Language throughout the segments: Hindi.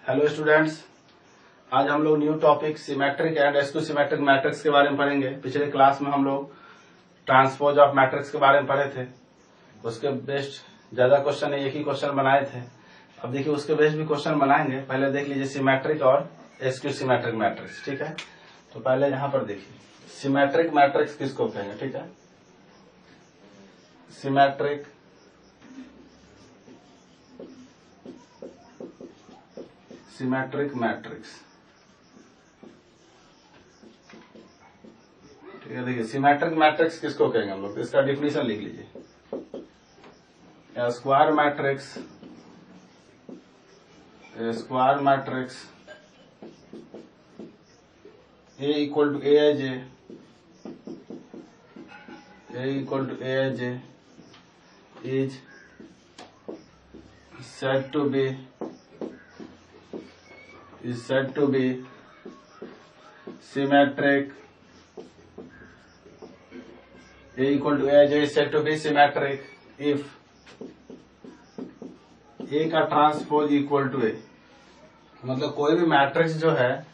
हेलो स्टूडेंट्स, आज हम लोग new topic symmetric and askew symmetric matrix के बारे में पढ़ेंगे। पिछले क्लास में हम लोग ट्रांसपोज ऑफ मैट्रिक्स के बारे में पढ़े थे। उसके बेस्ड ज्यादा क्वेश्चन एक ही क्वेश्चन बनाए थे। अब देखिए उसके बेस्ड भी क्वेश्चन बनाएंगे। पहले देख लीजिए सिमेट्रिक और एस्क्यू सिमेट्रिक मैट्रिक्स। ठीक है, तो पहले यहाँ पर देखिए सिमेट्रिक मैट्रिक्स किसको कहेंगे। ठीक है, सिमेट्रिक मैट्रिक्स। ठीक है, देखिए सिमेट्रिक मैट्रिक्स किसको कहेंगे हम लोग, इसका डिफिनीशन लिख लीजिए। Square matrix A equal to Aij is said to be symmetric. A equal to Aij is said to be symmetric if A का ट्रांसपोज इक्वल टू A। मतलब कोई भी मैट्रिक्स जो है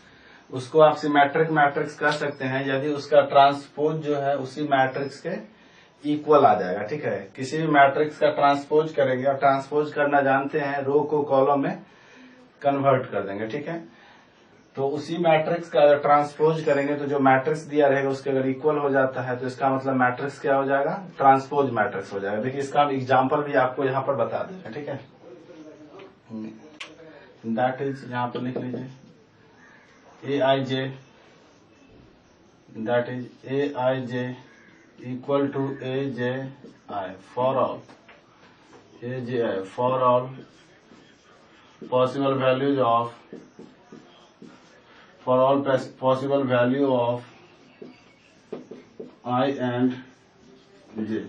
उसको आप सिमेट्रिक मैट्रिक्स कह सकते हैं यदि उसका ट्रांसपोज जो है उसी मैट्रिक्स के इक्वल आ जाएगा। ठीक है, किसी भी मैट्रिक्स का ट्रांसपोज करेंगे और ट्रांसपोज करना जानते हैं, रो को कॉलम में कन्वर्ट कर देंगे। ठीक है, तो उसी मैट्रिक्स का अगर ट्रांसपोज करेंगे तो जो मैट्रिक्स दिया रहेगा उसके अगर इक्वल हो जाता है तो इसका मतलब मैट्रिक्स क्या हो जाएगा, ट्रांसपोज मैट्रिक्स हो जाएगा। देखिए इसका हम एग्जाम्पल भी आपको यहाँ पर बता देंगे। ठीक है, दैट इज, यहाँ पर लिख लीजिए Aij, that is Aij equal to Aji for all possible values of I and j,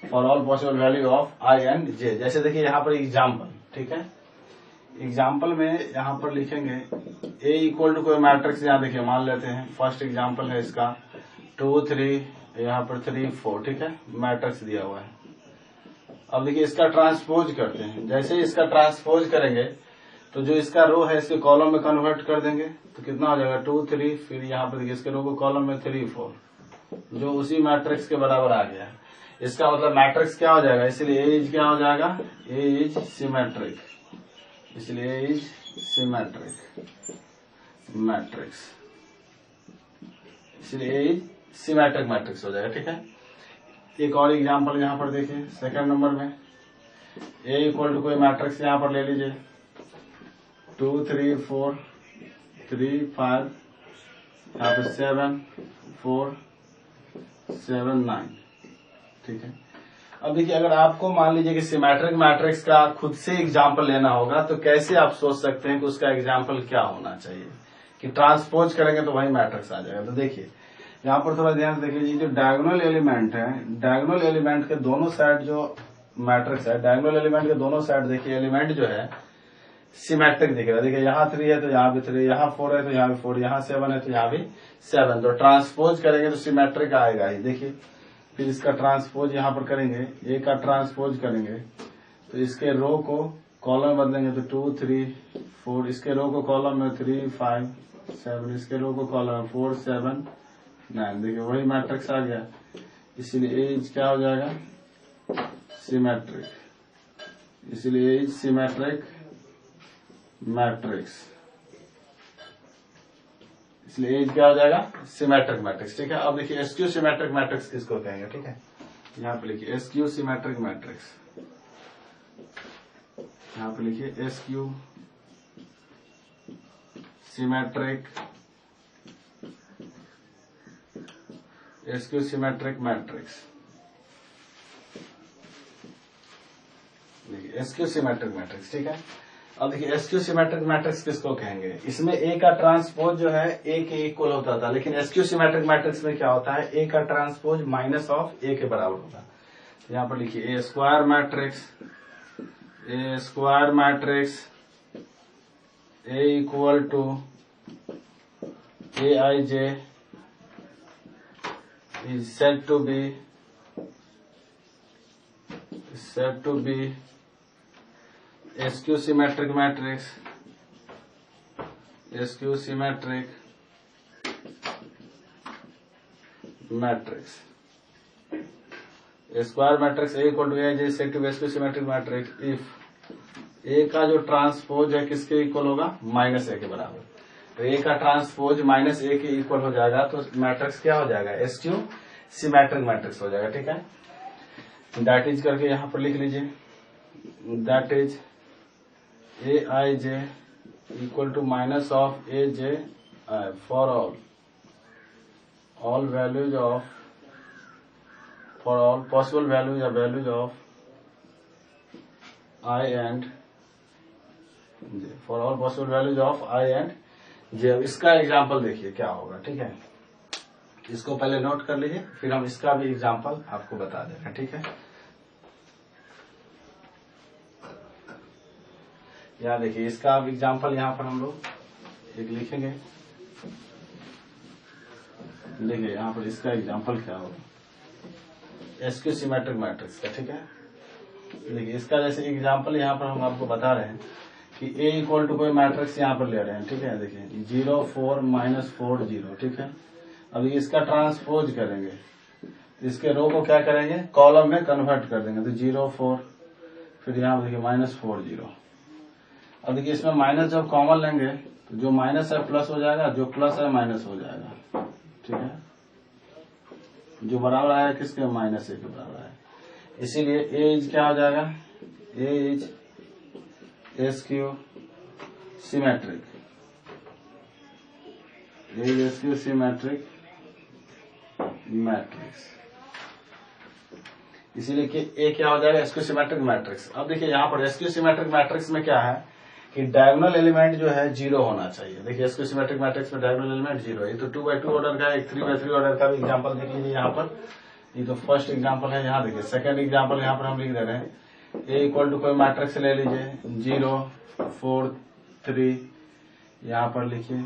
for all possible value of I and j। जैसे देखिए यहाँ पर एग्जाम्पल। ठीक है, एग्जाम्पल में यहाँ पर लिखेंगे A इक्वल टू कोई मैट्रिक्स, यहाँ देखिए मान लेते हैं फर्स्ट एग्जाम्पल है इसका 2 3, यहाँ पर 3 4। ठीक है, मैट्रिक्स दिया हुआ है। अब देखिए इसका ट्रांसपोज करते हैं। जैसे ही इसका ट्रांसपोज करेंगे तो जो इसका रो है इसके कॉलम में कन्वर्ट कर देंगे तो कितना हो जाएगा 2 3, फिर यहाँ पर देखिए इसके रो को कॉलम में 3 4, जो उसी मैट्रिक्स के बराबर आ गया है। इसका मतलब मैट्रिक्स क्या हो जाएगा, इसलिए ए इज क्या हो जाएगा, ए इज सिमेट्रिक, इसलिए इज सिमेट्रिक मैट्रिक्स, इसलिए इज सिमेट्रिक मैट्रिक्स हो जाएगा। ठीक है, एक और एग्जांपल यहाँ पर देखिए सेकंड नंबर में ए इक्वल टू कोई मैट्रिक्स यहाँ पर ले लीजिए 2 3 4 3 5, यहाँ पर 7 4 7 9। ठीक है, अब देखिए अगर आपको मान लीजिए कि सिमेट्रिक मैट्रिक्स का खुद से एग्जाम्पल लेना होगा तो कैसे आप सोच सकते हैं कि उसका एग्जाम्पल क्या होना चाहिए कि ट्रांसपोज करेंगे तो वही मैट्रिक्स आ जाएगा। तो देखिए यहाँ पर थोड़ा ध्यान देख लीजिए, जो डायगोनल एलिमेंट है, डायगोनल एलिमेंट के दोनों साइड जो मैट्रिक्स है, डायगोनल एलिमेंट के दोनों साइड देखिए एलिमेंट जो है सिमेट्रिक दिख रहा है। देखिए यहाँ 3 है तो यहाँ भी 3, यहाँ 4 है तो यहाँ भी 4, यहाँ 7 है तो यहाँ भी 7। तो ट्रांसपोज करेंगे तो सिमेट्रिक आएगा ही। देखिए फिर इसका ट्रांसपोज यहाँ पर करेंगे, ए का ट्रांसपोज करेंगे तो इसके रो को कॉलम बदलेंगे तो 2 3 4, इसके रो को कॉलम में 3 5 7, इसके रो को कॉलम में 4 7 9। देखिए वही मैट्रिक्स आ गया, इसीलिए एज क्या हो जाएगा, सिमेट्रिक, इसलिए एज सिमेट्रिक मैट्रिक्स, इसलिए एज क्या हो जाएगा, सिमेट्रिक मैट्रिक्स। ठीक है, अब देखिए एस्क्यू सिमेट्रिक मैट्रिक्स किसको कहेंगे। ठीक है, यहाँ पे लिखिए एस्क्यू सिमेट्रिक मैट्रिक्स, यहाँ पे लिखिए एस्क्यू सिमेट्रिक मैट्रिक्स। देखिए एस्क्यू सिमेट्रिक मैट्रिक्स। ठीक है, अब देखिए एस्क्यू सिमेट्रिक मैट्रिक्स किसको कहेंगे, इसमें ए का ट्रांसपोज जो है ए के इक्वल होता था, लेकिन एस्क्यू सिमेट्रिक मैट्रिक्स में क्या होता है, ए का ट्रांसपोज माइनस ऑफ ए के बराबर होता है। यहाँ पर लिखिए A square matrix A equal to A I J is said to be skew symmetric matrix SQ symmetric matrix square matrix A equal to A J set to SQ symmetric matrix if A का जो ट्रांसपोज है किसके इक्वल होगा, माइनस A के बराबर। तो A का ट्रांसपोज माइनस A के इक्वल हो जाएगा तो मैट्रिक्स क्या हो जाएगा, SQ सिमेट्रिक मैट्रिक्स हो जाएगा। ठीक है, दैट इज करके यहां पर लिख लीजिए, that is AIJ equal to minus of AJ for all values of for all possible values or values of I and J, for all possible values of I and J। अब इसका एग्जाम्पल देखिए क्या होगा। ठीक है, इसको पहले नोट कर लीजिए, फिर हम इसका भी एग्जाम्पल आपको बता देंगे। ठीक है, यहाँ देखिए इसका अब एग्जाम्पल यहाँ पर हम लोग एक लिखेंगे। देखिए यहाँ पर इसका एग्जाम्पल क्या होगा, SQ सिमेट्रिक मैट्रिक्स का। ठीक है, देखिए इसका जैसे एग्जांपल यहाँ पर हम आपको बता रहे हैं कि A इक्वल टू कोई मैट्रिक्स यहाँ पर ले रहे हैं। ठीक है, देखिए 0 4 -4 0। ठीक है, अब इसका ट्रांसपोज करेंगे तो इसके रो को क्या करेंगे, कॉलम में कन्वर्ट कर देंगे। तो 0 4 फिर यहाँ देखिए -4 0। अब देखिए इसमें माइनस जब कॉमन लेंगे तो जो माइनस है प्लस हो जाएगा, जो प्लस है माइनस हो जाएगा। ठीक है, जो बराबर आया किसके, माइनस A के बराबर आया, इसीलिए A इज क्या हो जाएगा, A is SQ symmetric, A is SQ symmetric matrix, इसीलिए कि A क्या हो जाएगा, SQ सिमेट्रिक मैट्रिक्स। अब देखिए यहाँ पर SQ सिमेट्रिक मैट्रिक्स में क्या है कि डायगोनल एलिमेंट जो है 0 होना चाहिए। देखिए SQ सिमेट्रिक मैट्रिक्स में डायगोनल एलिमेंट 0 है। ये तो 2x2 ऑर्डर का है, एक 3x3 ऑर्डर का भी एग्जांपल देख लीजिए यहाँ पर। ये तो फर्स्ट एग्जांपल है। यहाँ देखिए सेकंड एग्जांपल यहाँ पर हम लिख दे रहे हैं, A इक्वल टू कोई मैट्रिक्स ले लीजिए 0 4 3, यहाँ पर लिखिए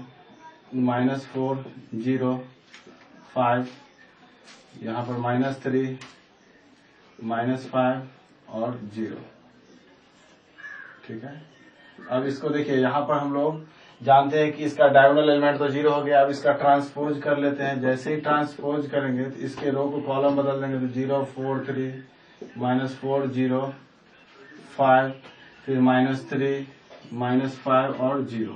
-4 0 5, यहाँ पर -3 -5 और 0। ठीक है, अब इसको देखिए यहाँ पर हम लोग जानते हैं कि इसका डायगोनल एलिमेंट तो 0 हो गया। अब इसका ट्रांसपोज कर लेते हैं। जैसे ही ट्रांसपोज करेंगे तो इसके रो को कॉलम बदल देंगे। तो 0 4 3 -4 0 5, फिर -3 -5 और 0।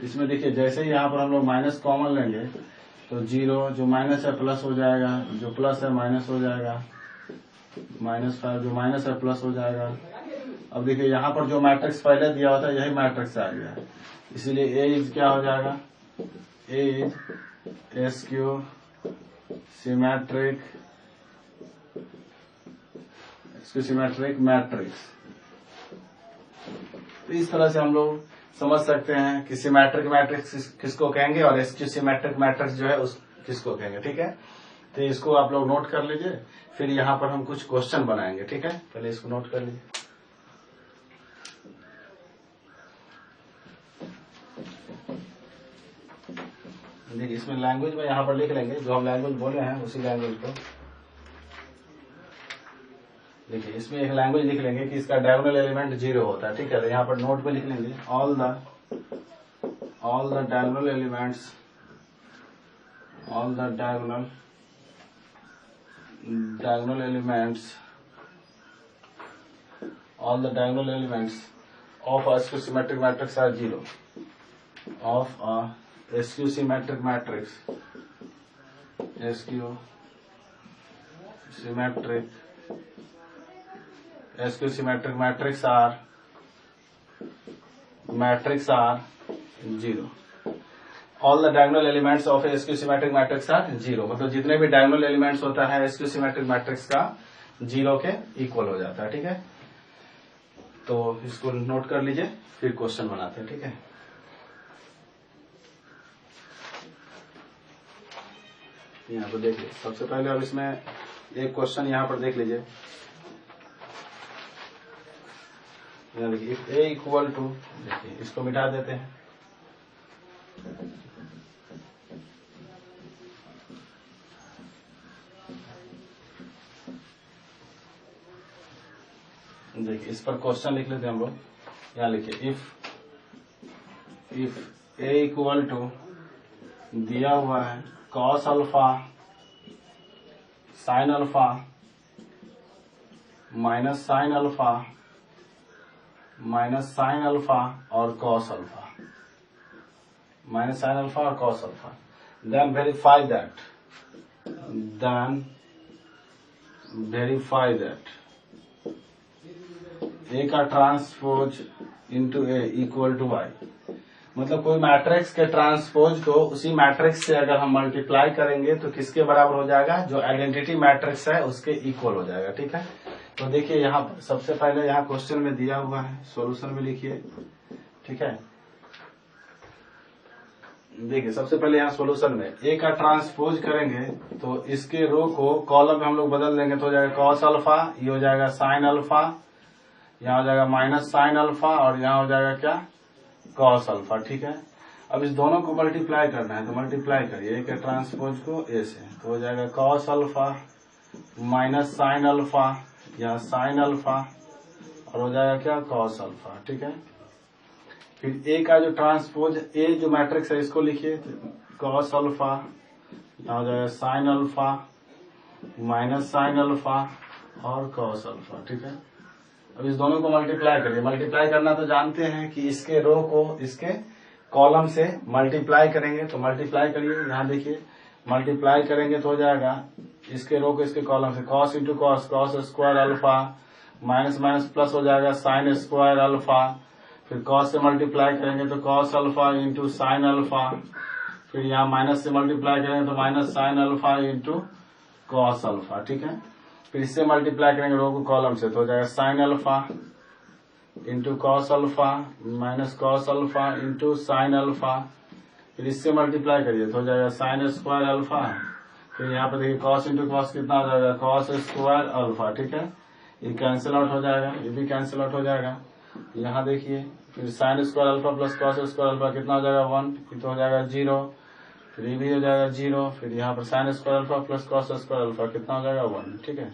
इसमें देखिए जैसे ही यहाँ पर हम लोग माइनस कॉमन लेंगे तो 0, जो माइनस है प्लस हो जाएगा, जो प्लस है माइनस हो जाएगा, -5 जो माइनस है प्लस हो जाएगा। अब देखिए यहाँ पर जो मैट्रिक्स पहले दिया होता है यही मैट्रिक्स आ गया, इसीलिए A इज क्या हो जाएगा, A is SQ symmetric matrix. तो इस तरह से हम लोग समझ सकते हैं कि सिमेट्रिक मैट्रिक्स किसको कहेंगे और SQ सिमेट्रिक मैट्रिक्स जो है उस किसको कहेंगे। ठीक है, तो इसको आप लोग नोट कर लीजिए, फिर यहाँ पर हम कुछ क्वेश्चन बनाएंगे। ठीक है, पहले इसको नोट कर लीजिए। देखिए इसमें लैंग्वेज में यहाँ पर लिख लेंगे, जो हम लैंग्वेज बोले हैं उसी लैंग्वेज को। देखिए इसमें एक लैंग्वेज लिख लेंगे कि इसका डायगोनल एलिमेंट 0 होता है। ठीक है, तो यहाँ पर नोट पे लिख लेंगे all the diagonal elements of a SQ symmetric matrix are 0 of a SQ symmetric matrix are 0। All the diagonal elements of a SQ symmetric matrix are 0, मतलब जितने भी डायगोनल एलिमेंट्स होता है SQ सिमेट्रिक मैट्रिक्स का 0 के इक्वल हो जाता है। ठीक है, तो इसको नोट कर लीजिए, फिर क्वेश्चन बनाते हैं। ठीक है, यहाँ पर देखिए सबसे पहले अब इसमें एक क्वेश्चन यहाँ पर देख लीजिए। यहाँ देखिए इफ A इक्वल टू, देखिए इसको मिटा देते हैं। देखिए इस पर क्वेश्चन लिख लेते हैं हम लोग। यहाँ लिखिए इफ ए इक्वल टू दिया हुआ है cos alpha sine alpha minus sine alpha minus sine alpha और cos alpha, minus sine alpha और cos alpha. Then verify that A का transpose into A equal to Y. मतलब कोई मैट्रिक्स के ट्रांसपोज को उसी मैट्रिक्स से अगर हम मल्टीप्लाई करेंगे तो किसके बराबर हो जाएगा, जो आइडेंटिटी मैट्रिक्स है उसके इक्वल हो जाएगा। ठीक है, तो देखिए यहाँ पर सबसे पहले यहाँ क्वेश्चन में दिया हुआ है, सॉल्यूशन में लिखिए। ठीक है, देखिए सबसे पहले यहाँ सॉल्यूशन में ए का ट्रांसपोज करेंगे तो इसके रो को कॉलम में हम लोग बदल देंगे तो हो जाएगा कॉस अल्फा, ये हो जाएगा साइन अल्फा, यहाँ हो जाएगा माइनस साइन अल्फा और यहाँ हो जाएगा क्या, कॉस अल्फा। ठीक है, अब इस दोनों को मल्टीप्लाई करना है तो मल्टीप्लाई करिए ए के ट्रांसपोज को ए से, तो हो जाएगा cos alpha minus sine alpha, यहाँ साइन अल्फा और हो जाएगा क्या, कॉस अल्फा। ठीक है, फिर ए का जो ट्रांसपोज ए जो मैट्रिक्स है इसको लिखिए, कॉस अल्फा, यहाँ हो जाएगा sign alpha minus sine alpha और कॉस अल्फा। ठीक है, अब इस दोनों को मल्टीप्लाई करिए। मल्टीप्लाई करना तो जानते हैं कि इसके रो को इसके कॉलम से मल्टीप्लाई करेंगे, तो मल्टीप्लाई करिए। यहाँ देखिए मल्टीप्लाई करेंगे तो हो जाएगा इसके रो को इसके कॉलम से cos into cos, cos square alpha minus minus plus हो जाएगा साइन स्क्वायर अल्फा, फिर कॉस से मल्टीप्लाई करेंगे तो cos alpha into sine alpha, फिर यहाँ माइनस से मल्टीप्लाई करेंगे तो minus sine alpha into cos alpha. ठीक है, फिर इससे मल्टीप्लाई करेंगे रो को कॉलम से तो हो जाएगा sine alpha into cos alpha minus cos alpha into sine alpha, फिर इससे मल्टीप्लाई करिए तो हो जाएगा साइन स्क्वायर अल्फा, फिर यहाँ पर देखिए कॉस इंटू कॉस कितना हो जाएगा, कॉस स्क्वायर अल्फा। ठीक है, ये कैंसिल आउट हो जाएगा, ये भी कैंसिल आउट हो जाएगा। यहाँ देखिए फिर sine square alpha plus cos square alpha कितना हो जाएगा 1, फिर तो हो जाएगा 0, फिर ये भी हो जाएगा 0, फिर यहाँ पर sine square alpha plus cos square alpha कितना हो जाएगा 1। ठीक है,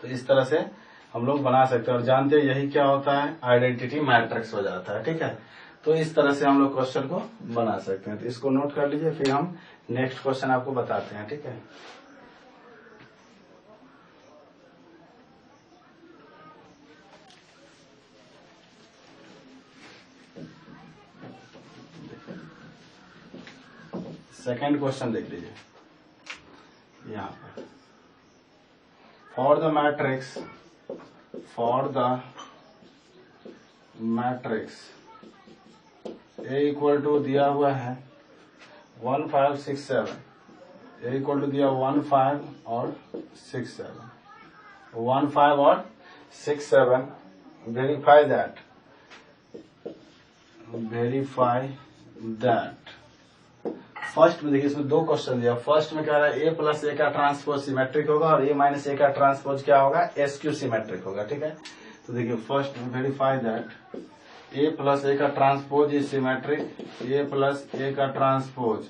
तो इस तरह से हम लोग बना सकते हैं और जानते हैं यही क्या होता है, आइडेंटिटी मैट्रिक्स हो जाता है। ठीक है, तो इस तरह से हम लोग क्वेश्चन को बना सकते हैं। तो इसको नोट कर लीजिए, फिर हम नेक्स्ट क्वेश्चन आपको बताते हैं। ठीक है, सेकेंड क्वेश्चन देख लीजिए यहाँ पर, for the matrix A equal to दिया हुआ है 1 5 6 7, ए इक्वल टू दिया 1 5 और 6 7, 1 5 और 6 7, वेरीफाई दैट। फर्स्ट में देखिए इसमें दो क्वेश्चन दिया, फर्स्ट में कह रहा है ए प्लस ए का ट्रांसपोज सिमेट्रिक होगा और ए माइनस ए का ट्रांसपोज क्या होगा, एसक्यू सिमेट्रिक होगा। ठीक है, तो देखिए फर्स्ट में verify that A plus A का transpose is symmetric, A plus A का transpose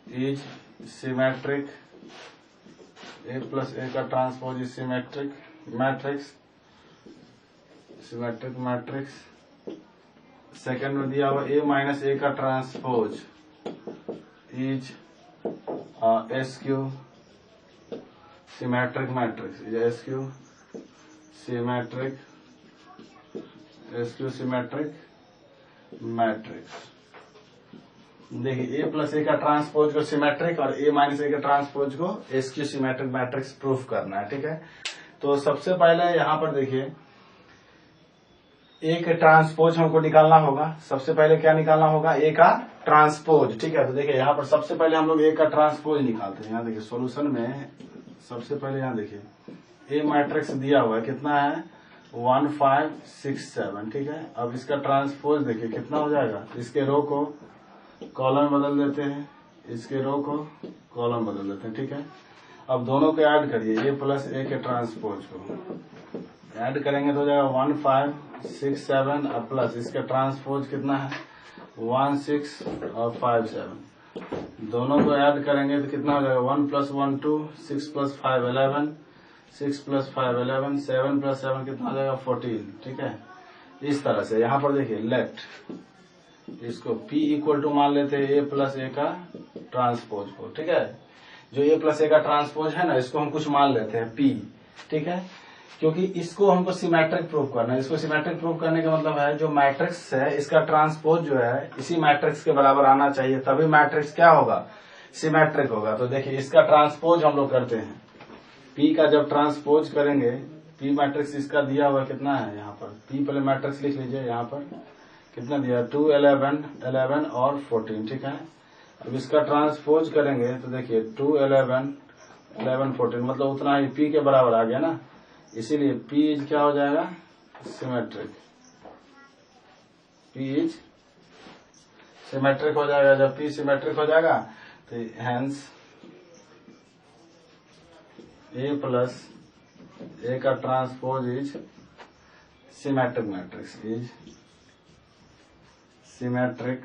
is symmetric, A plus A का transpose is symmetric matrix. Second में दिया हुआ ए माइनस ए का transpose is SQ symmetric matrix, SQ symmetric matrix। देखिए ए प्लस ए का ट्रांसपोज को सिमेट्रिक और ए माइनस ए का ट्रांसपोज को SQ सिमेट्रिक मैट्रिक्स प्रूफ करना है। ठीक है, तो सबसे पहले यहाँ पर देखिए ए का ट्रांसपोज हमको निकालना होगा। सबसे पहले क्या निकालना होगा, ए का ट्रांसपोज। ठीक है, तो देखिए यहाँ पर सबसे पहले हम लोग ए का ट्रांसपोज निकालते हैं। यहाँ देखिए सॉल्यूशन में सबसे पहले यहाँ देखिए ए मैट्रिक्स दिया हुआ है, कितना है 1 5 6 7। ठीक है, अब इसका ट्रांसपोज देखिए कितना हो जाएगा, इसके रो को कॉलम बदल देते हैं, इसके रो को कॉलम बदल देते हैं। ठीक है, अब दोनों को ऐड करिए, ए प्लस ए के ट्रांसपोज को ऐड करेंगे तो हो जाएगा 1 5 6 7 और प्लस इसका ट्रांसपोज कितना है 1 6 और 5 7। दोनों को ऐड करेंगे तो कितना हो जाएगा 1 + 1 2, 6 + 5 11, 6 + 5 11, 7 + 7 कितना हो जाएगा 14। ठीक है, इस तरह से यहाँ पर देखिए लेट इसको P इक्वल टू मान लेते हैं A प्लस A का ट्रांसपोज को, ठीक है। जो A प्लस A का ट्रांसपोज है ना, इसको हम कुछ मान लेते हैं P, ठीक है, क्योंकि इसको हमको सिमेट्रिक प्रूव करना है। इसको सिमेट्रिक प्रूव करने का मतलब है जो मैट्रिक्स है इसका ट्रांसपोज जो है इसी मैट्रिक्स के बराबर आना चाहिए, तभी मैट्रिक्स क्या होगा, सिमेट्रिक होगा। तो देखिए इसका ट्रांसपोज हम लोग करते हैं, P का जब ट्रांसपोज करेंगे, P मैट्रिक्स इसका दिया हुआ कितना है, यहाँ पर P पहले मैट्रिक्स लिख लीजिए, यहाँ पर कितना दिया 2 11 11 और 14, ठीक है। अब इसका ट्रांसपोज करेंगे तो देखिए 2 11 11 14 मतलब उतना ही P के बराबर आ गया ना, इसीलिए P इज क्या हो जाएगा, सिमेट्रिक। P इज सिमेट्रिक हो जाएगा। जब P सिमेट्रिक हो जाएगा तो हेंस A प्लस A का transpose is symmetric matrix, is symmetric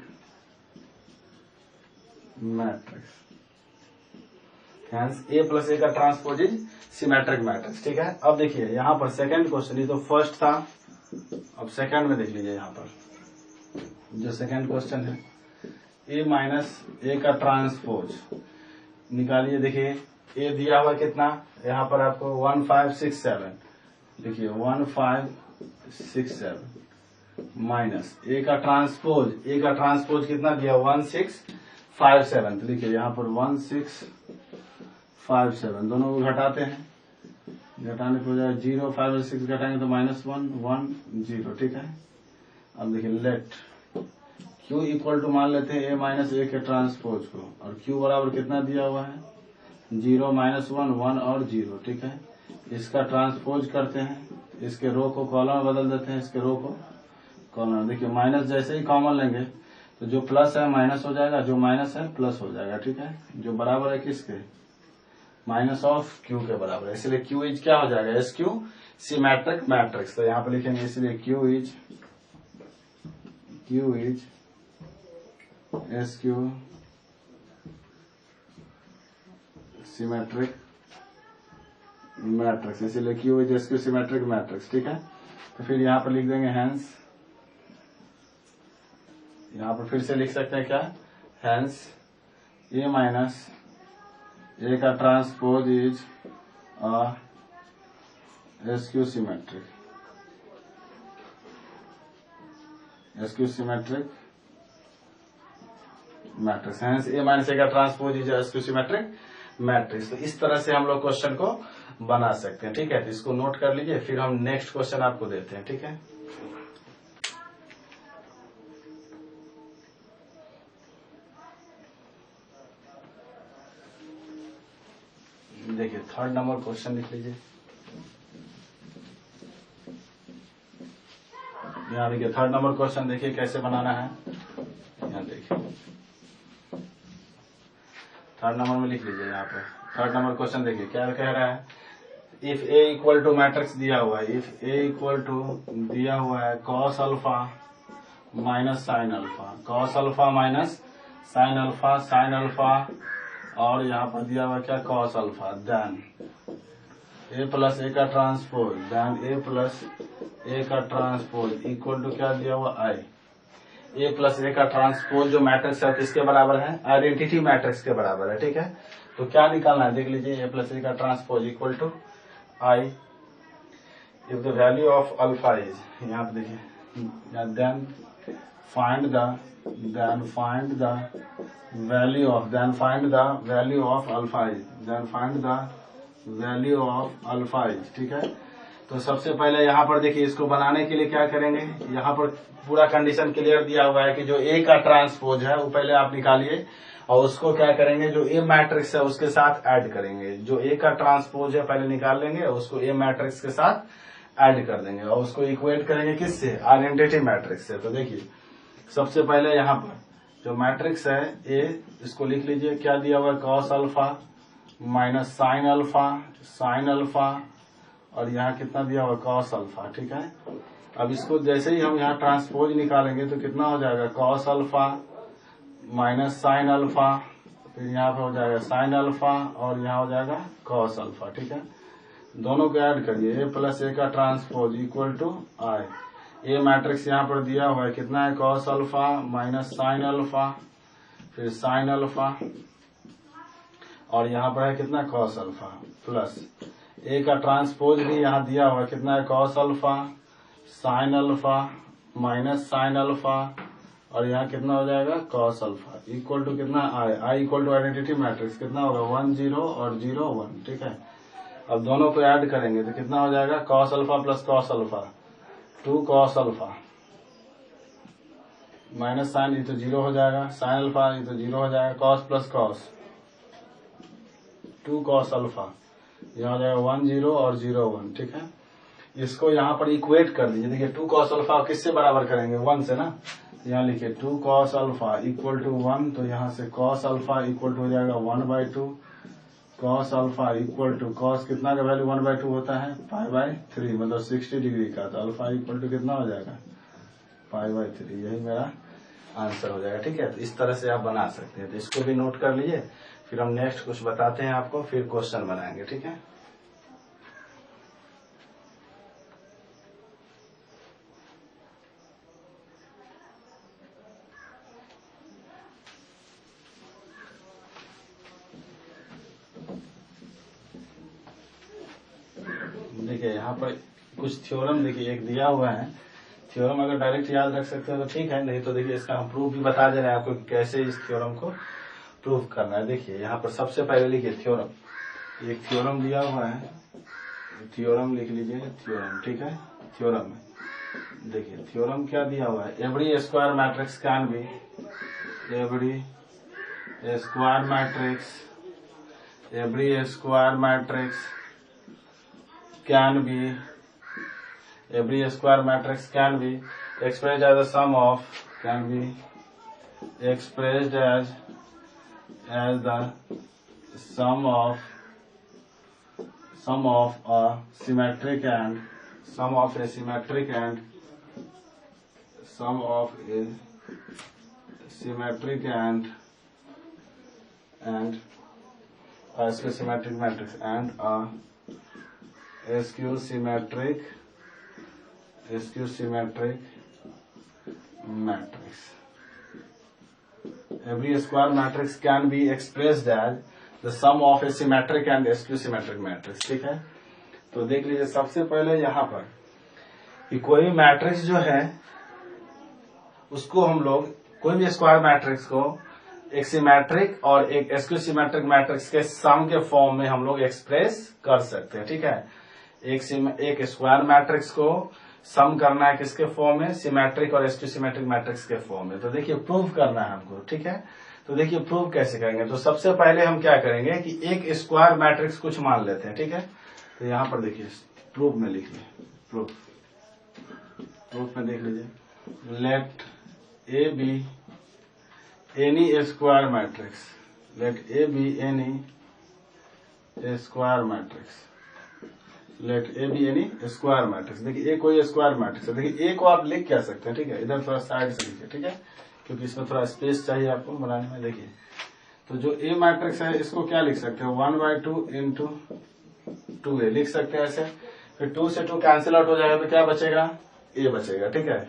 matrix. Hence A plus A का ट्रांसपोज इज सिमेट्रिक मैट्रिक्स, ठीक है। अब देखिए यहाँ पर सेकंड क्वेश्चन, ये तो फर्स्ट था, अब सेकंड में देख लीजिए, यहाँ पर जो सेकंड क्वेश्चन है A माइनस A का ट्रांसपोज निकालिए। देखिए A दिया हुआ कितना, यहाँ पर आपको 1567, देखिए 1567 माइनस A का ट्रांसपोज, A का ट्रांसपोज कितना दिया 1657, तो देखिए यहाँ पर 1657, दोनों को घटाते हैं, घटाने पर हो जाएगा 0, 5 और 6 घटाएंगे तो -1 1 0, ठीक है। अब देखिए लेट Q इक्वल टू मान लेते हैं A माइनस A के ट्रांसपोज को, और Q बराबर कितना दिया हुआ है 0 -1 1 और 0, ठीक है। इसका ट्रांसपोज करते हैं, इसके रो को कॉलम में बदल देते हैं, इसके रो को कॉलम। देखिए माइनस जैसे ही कॉमन लेंगे तो जो प्लस है माइनस हो जाएगा, जो माइनस है प्लस हो जाएगा, ठीक है। जो बराबर है किसके, माइनस ऑफ Q के बराबर है, इसलिए Q इज क्या हो जाएगा, SQ सिमेट्रिक मैट्रिक्स। तो यहाँ पे लिखेंगे इसलिए Q is SQ symmetric matrix, इसीलिए Q is SQ symmetric matrix, ठीक है। तो फिर यहाँ पर लिख देंगे हेंस, यहाँ पर फिर से लिख सकते हैं क्या, हेंस A माइनस A का transpose is SQ symmetric, SQ symmetric matrix. Hence A minus A का transpose is SQ symmetric matrix. तो इस तरह से हम लोग क्वेश्चन को बना सकते हैं, ठीक है। तो इसको नोट कर लीजिए, फिर हम नेक्स्ट क्वेश्चन आपको देते हैं, ठीक है। देखिए थर्ड नंबर क्वेश्चन लिख लीजिए, यहाँ देखिए थर्ड नंबर क्वेश्चन, देखिए कैसे बनाना है। यहाँ देखिए थर्ड नंबर में लिख लीजिए, यहाँ पे थर्ड नंबर क्वेश्चन देखिए क्या कह रहा है। If A equal to matrix दिया हुआ है, इफ A इक्वल टू दिया हुआ है cos alpha minus sine alpha, cos alpha minus sine alpha, sine alpha और यहाँ पर दिया हुआ क्या cos alpha, then A plus A का transpose, then A plus A का ट्रांसपोज इक्वल टू क्या दिया हुआ I। A प्लस A का ट्रांसपोज जो मैट्रिक्स है किसके बराबर है, आइडेंटिटी मैट्रिक्स के बराबर है, ठीक है। तो क्या निकालना है, देख लीजिए A प्लस A का transpose equal to I if the value of alpha is, यहाँ पे देखिए then find the value of, then find the value of alpha is, then find the value of alpha is, ठीक है। तो सबसे पहले यहाँ पर देखिए इसको बनाने के लिए क्या करेंगे, यहाँ पर पूरा कंडीशन क्लियर दिया हुआ है कि जो A का ट्रांसपोज है वो पहले आप निकालिए, और उसको क्या करेंगे जो A मैट्रिक्स है उसके साथ ऐड करेंगे। जो A का ट्रांसपोज है पहले निकाल लेंगे, उसको A मैट्रिक्स के साथ ऐड कर देंगे और उसको इक्वेट करेंगे किससे, आइडेंटिटी मैट्रिक्स से। तो देखिए सबसे पहले यहाँ पर जो मैट्रिक्स है A, इसको लिख लीजिए क्या दिया हुआ है cos alpha minus sine alpha, sine alpha और यहाँ कितना दिया हुआ cos अल्फा, ठीक है। अब इसको जैसे ही हम यहाँ ट्रांसपोज निकालेंगे तो कितना हो जाएगा cos alpha minus sine alpha, फिर यहाँ पे हो जाएगा साइन अल्फा और यहाँ हो जाएगा cos अल्फा, ठीक है। दोनों को ऐड करिए, A प्लस A का transpose equal to I। A matrix यहाँ पर दिया हुआ है कितना है, cos alpha minus sine alpha, फिर साइन अल्फा, और यहाँ पर है कितना, कॉस अल्फा, प्लस ए का ट्रांसपोज भी यहाँ दिया हुआ है कितना है, cos alpha sine alpha minus sine alpha, और यहाँ कितना हो जाएगा, कॉस अल्फा, इक्वल टू कितना I equal to identity matrix कितना होगा, 1 0 और 0 1, ठीक है। अब दोनों को ऐड करेंगे तो कितना हो जाएगा, cos alpha plus cos alpha 2 cos alpha minus sine, ये तो 0 हो जाएगा, साइन अल्फा ये तो 0 हो जाएगा, cos plus cos 2 cos alpha, यहाँ हो जाएगा 1 0 और 0 1, ठीक है। इसको यहाँ पर इक्वेट कर दीजिए, देखिए 2 कॉस अल्फा किससे बराबर करेंगे, 1 से ना, यहाँ लिखिए 2 कॉस अल्फा इक्वल टू 1, तो यहाँ से कॉस अल्फा इक्वल टू हो जाएगा 1/2, cos alpha equal to cos कितना का वैल्यू 1/2 होता है, π/3, मतलब 60 डिग्री का, तो अल्फा इक्वल टू कितना हो जाएगा, π/3, यही मेरा आंसर हो जाएगा, ठीक है। तो इस तरह से आप बना सकते हैं, तो इसको भी नोट कर लीजिए, फिर हम नेक्स्ट कुछ बताते हैं आपको, फिर क्वेश्चन बनाएंगे, ठीक है। देखिए यहाँ पर कुछ थ्योरम, देखिए एक दिया हुआ है थ्योरम, अगर डायरेक्ट याद रख सकते हैं तो ठीक है, नहीं तो देखिए इसका हम प्रूफ भी बता दे रहे हैं आपको कैसे इस थ्योरम को प्रूफ करना है। देखिए यहाँ पर सबसे पहले लिखिए थ्योरम, एक थ्योरम दिया हुआ है, थ्योरम लिख लीजिए, थ्योरम, ठीक है। थ्योरम में देखिए थ्योरम क्या दिया हुआ है, every square matrix can B, every square matrix, every square matrix can be, every square matrix can be expressed as a sum of, can be expressed as the sum of a symmetric and sum of a symmetric and sum of a symmetric and a symmetric matrix and a skew symmetric matrix. Every square matrix can be expressed as the sum of a symmetric and skew symmetric matrix, ठीक है। तो देख लीजिए सबसे पहले यहाँ पर कि कोई मैट्रिक्स जो है उसको हम लोग, कोई भी स्क्वायर मैट्रिक्स को एक सिमेट्रिक और एक स्क्यू सिमेट्रिक मैट्रिक्स के सम के फॉर्म में हम लोग एक्सप्रेस कर सकते हैं, ठीक है। एक स्क्वायर मैट्रिक्स को सम करना है किसके फॉर्म में, सिमेट्रिक और स्क्यू सिमेट्रिक मैट्रिक्स के फॉर्म में। तो देखिए प्रूव करना है हमको, ठीक है। तो देखिए प्रूव कैसे करेंगे, तो सबसे पहले हम क्या करेंगे कि एक स्क्वायर मैट्रिक्स कुछ मान लेते हैं, ठीक है। तो यहाँ पर देखिए प्रूफ में लिख लीजिए, प्रूफ में देख लीजिए, let A be any square matrix, let A be any square matrix, let A be any square matrix. देखिए ए कोई स्क्वायर मैट्रिक्स है, देखिए ए को आप लिख क्या सकते हैं, ठीक है, इधर थोड़ा साइड से लिखिए, ठीक है, क्योंकि इसमें थोड़ा स्पेस चाहिए आपको बनाने में। देखिए तो जो ए मैट्रिक्स है इसको क्या लिख सकते हैं, 1/2 इंटू 2a लिख सकते हैं ऐसे, फिर 2 से 2 कैंसिल आउट हो जाएगा तो क्या बचेगा, ए बचेगा, ठीक है।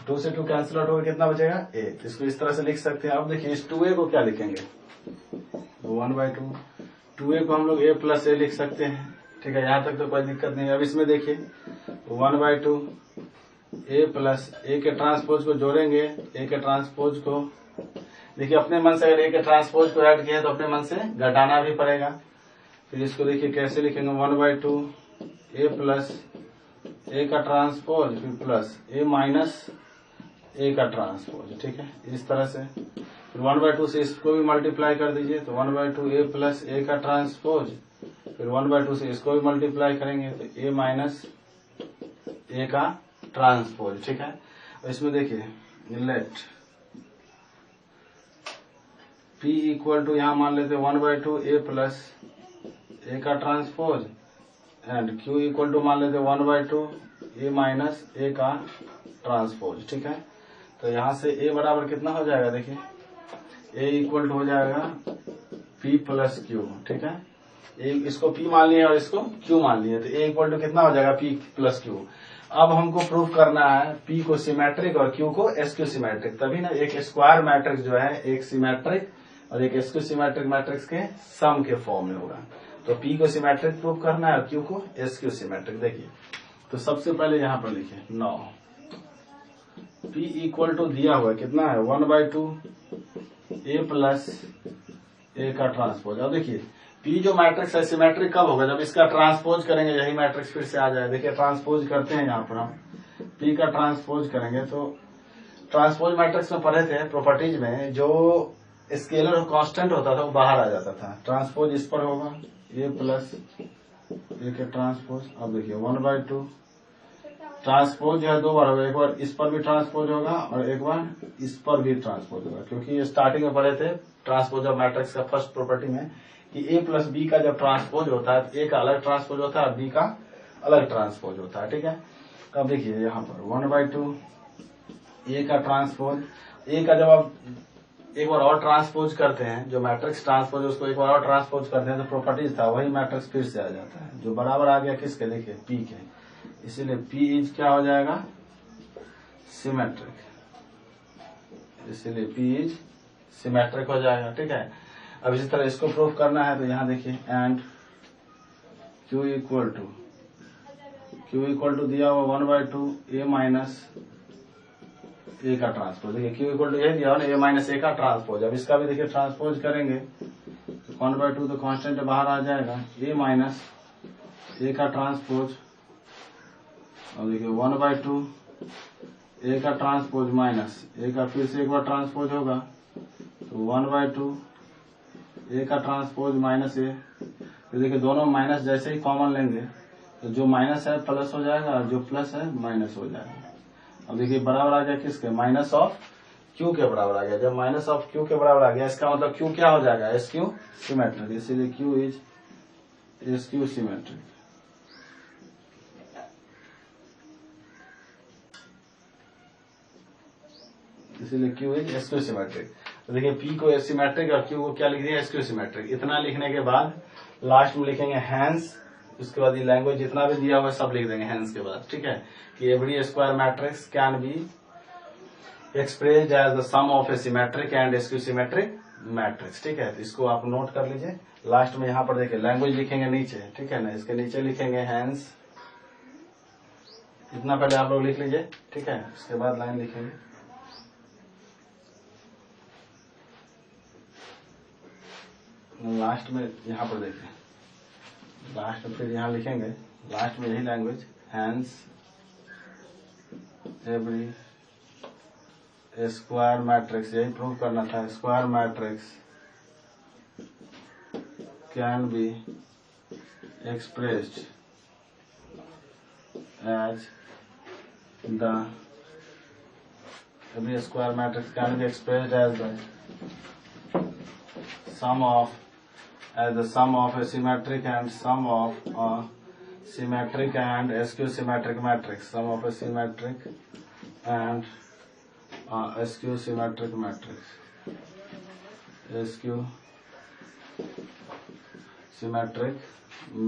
2 से 2 कैंसिल आउट होकर कितना बचेगा, ए। इसको इस तरह से लिख सकते हैं। अब देखिए इस 2a को क्या लिखेंगे, 1/2, 2a को हम लोग a प्लस ए लिख सकते हैं, ठीक है, यहाँ तक तो कोई दिक्कत नहीं है। अब इसमें देखिए 1/2 a प्लस ए के ट्रांसपोज को जोड़ेंगे, ए के ट्रांसपोज को, देखिए अपने मन से अगर ए के ट्रांसपोज को ऐड किया तो अपने मन से घटाना भी पड़ेगा। फिर इसको देखिए कैसे लिखेंगे, 1/2 a प्लस ए का ट्रांसपोज, फिर प्लस ए माइनस ए का ट्रांसपोज, ठीक है, इस तरह से। फिर 1/2 से इसको भी मल्टीप्लाई कर दीजिए, तो 1/2 a प्लस ए का ट्रांसपोज, फिर 1/2 से इसको भी मल्टीप्लाई करेंगे तो a माइनस ए का ट्रांसपोज, ठीक है। और इसमें देखिए लेट p इक्वल टू, यहाँ मान लेते 1/2 a प्लस ए का transpose and q equal to मान लेते 1/2 a माइनस ए का ट्रांसपोज, ठीक है। तो यहाँ से a बराबर कितना हो जाएगा, देखिए a इक्वल टू हो जाएगा p प्लस q, ठीक है। इसको p मान लिया और इसको q मान लिया, तो a इक्वल टू कितना हो जाएगा, p प्लस q। अब हमको प्रूफ करना है P को सिमेट्रिक और Q को SQ सिमेट्रिक, तभी ना एक स्क्वायर मैट्रिक्स जो है एक सिमेट्रिक और एक SQ सिमेट्रिक मैट्रिक्स के सम के फॉर्म में होगा। तो P को सिमेट्रिक प्रूफ करना है और Q को SQ सिमेट्रिक। देखिए तो सबसे पहले यहां पर लिखे 9 P इक्वल टू दिया हुआ कितना है 1/2 A प्लस A का ट्रांसपोज। अब देखिए P जो मैट्रिक्स है सिमेट्रिक कब होगा, जब इसका ट्रांसपोज करेंगे, यही मैट्रिक्स फिर से आ जाए। देखिए ट्रांसपोज करते हैं, यहाँ पर हम P का ट्रांसपोज करेंगे तो ट्रांसपोज मैट्रिक्स में पढ़े थे प्रॉपर्टीज में, जो स्केलर और कांस्टेंट होता था वो बाहर आ जाता था। ट्रांसपोज इस पर होगा A प्लस A के ट्रांसपोज। अब देखिए 1/2 ट्रांसपोज जो है दो बार होगा, एक बार इस पर भी ट्रांसपोज होगा और एक बार इस पर भी ट्रांसपोज होगा, क्योंकि ये स्टार्टिंग में पढ़े थे ट्रांसपोज ऑफ मैट्रिक्स का फर्स्ट प्रॉपर्टी में कि A प्लस B का जब ट्रांसपोज होता है तो A का अलग ट्रांसपोज होता है और B का अलग ट्रांसपोज होता है। ठीक है, अब देखिए यहाँ पर 1/2 A का ट्रांसपोज, A का जब आप एक बार और ट्रांसपोज करते हैं, जो मैट्रिक्स ट्रांसपोज उसको एक बार और ट्रांसपोज करते हैं तो प्रॉपर्टीज था वही मैट्रिक्स फिर से आ जाता है, जो बराबर आ गया किसके, देखिए P के। इसीलिए P इज क्या हो जाएगा सिमेट्रिक, इसीलिए P इज सिमेट्रिक हो जाएगा। ठीक है, अब इसी तरह इसको प्रूफ करना है तो यहाँ देखिए एंड Q इक्वल टू दिया हुआ 1/2 A माइनस A का ट्रांसपोज। देखिए Q इक्वल टू यही दिया हुआ ना A माइनस A का ट्रांसपोज। अब इसका भी देखिए ट्रांसपोज करेंगे तो 1/2 तो कांस्टेंट बाहर आ जाएगा, A माइनस A का ट्रांसपोज। और देखिए 1/2 A का ट्रांसपोज माइनस A का फिर से एक बार ट्रांसपोज होगा तो 1/2 A का ट्रांसपोज माइनस A। तो देखिए दोनों माइनस जैसे ही कॉमन लेंगे तो जो माइनस है प्लस हो जाएगा और जो प्लस है माइनस हो जाएगा। अब देखिए बराबर आ गया किसके, माइनस ऑफ Q के बराबर आ गया। जब माइनस ऑफ Q के बराबर आ गया इसका मतलब Q क्या हो जाएगा, SQ सिमेट्रिक, इसीलिए Q इज SQ सिमेट्रिक। इसीलिए Q इज SQ सिमेट्रिक। तो देखिए P को सिमेट्रिक और Q को क्या लिख दिया, SQ सिमेट्रिक। इतना लिखने के बाद लास्ट में लिखेंगे हैंस, उसके बाद ये लैंग्वेज जितना भी दिया हुआ है सब लिख देंगे हैंस के बाद। ठीक है, कि every square matrix can be expressed as the sum of a symmetric and SQ symmetric matrix. ठीक है, तो इसको आप नोट कर लीजिए। लास्ट में यहाँ पर देखिए लैंग्वेज लिखेंगे नीचे, ठीक है ना, इसके नीचे लिखेंगे हैंस। इतना पहले आप लोग लिख लीजिए, ठीक है, उसके बाद लाइन लिखेंगे। लास्ट में यहाँ पर देखिए, लास्ट में फिर यहाँ लिखेंगे, लास्ट में यही language hence every square matrix, यही प्रूव करना था, square matrix can be expressed as the every square matrix can be expressed as the sum of as the sum of a symmetric and sum of a symmetric and SQ symmetric matrix, sum of a symmetric and SQ symmetric matrix, SQ symmetric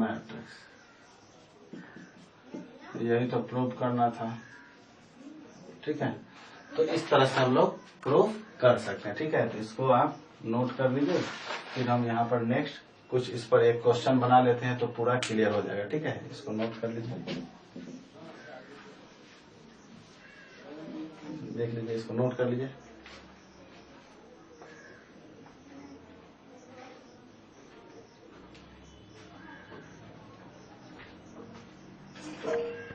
matrix। यही तो प्रूव करना था। ठीक है, तो इस तरह से हम लोग प्रूव कर सकते हैं। ठीक है, तो इसको आप नोट कर लीजिए, फिर हम यहाँ पर नेक्स्ट कुछ इस पर एक क्वेश्चन बना लेते हैं तो पूरा क्लियर हो जाएगा। ठीक है, इसको नोट कर लीजिए, देख लीजिए, इसको नोट कर लीजिए।